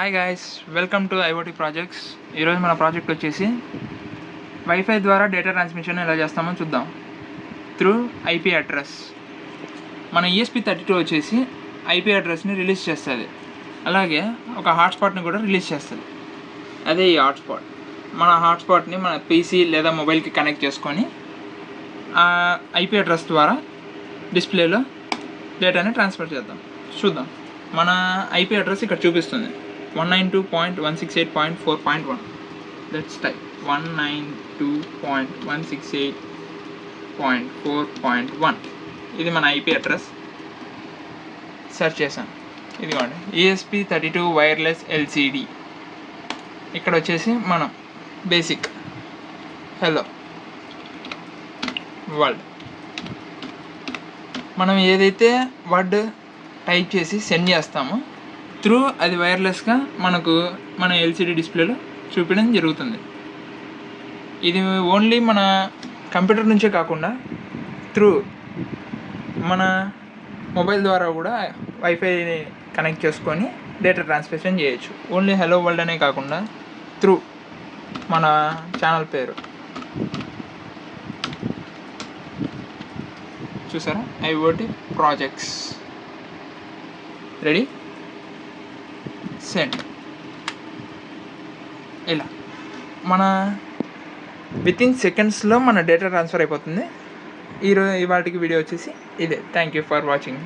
Hi guys, welcome to IoT projects. ఈరోజు మన project వచ్చేసి వైఫై ద్వారా డేటా ట్రాన్స్మిషన్ ఎలా చేస్తామో చూద్దాం. Through IP address. మన ESP32 వచ్చేసి ఐపీ అడ్రస్ని రిలీజ్ చేస్తుంది, అలాగే ఒక హాట్స్పాట్ని కూడా రిలీజ్ చేస్తుంది. అదే ఈ హాట్స్పాట్. మన హాట్స్పాట్ని మన పీసీ లేదా మొబైల్కి కనెక్ట్ చేసుకొని ఆ ఐపీ అడ్రస్ ద్వారా డిస్ప్లేలో డేటాని ట్రాన్స్ఫర్ చేద్దాం. చూద్దాం. మన ఐపీ అడ్రస్ ఇక్కడ చూపిస్తుంది 192.168.4.1. Let's type 192.168.4.1. ఇది మన ఐపీ అడ్రస్. సెర్చ్ చేశాను. ఇదిగోండి, ESP32 వైర్లెస్ LCD. ఇక్కడ వచ్చేసి మనం బేసిక్ హలో వరల్డ్, మనం ఏదైతే వర్డ్ టైప్ చేసి సెండ్ చేస్తామో త్రూ అది వైర్లెస్గా మనకు మన LCD డిస్ప్లేలో చూపించడం జరుగుతుంది. ఇది ఓన్లీ మన కంప్యూటర్ నుంచే కాకుండా త్రూ మన మొబైల్ ద్వారా కూడా వైఫైని కనెక్ట్ చేసుకొని డేటా ట్రాన్స్మిషన్ చేయొచ్చు. ఓన్లీ హలో వరల్డ్ అనే కాకుండా త్రూ మన ఛానల్ పేరు చూసారా, ఐఓటీ ప్రాజెక్ట్స్. Ready, send. ఇలా మన వితిన్ సెకండ్స్లో మన డేటా ట్రాన్స్ఫర్ అయిపోతుంది. ఇవాళకి వీడియో వచ్చేసి ఇదే. Thank you for watching.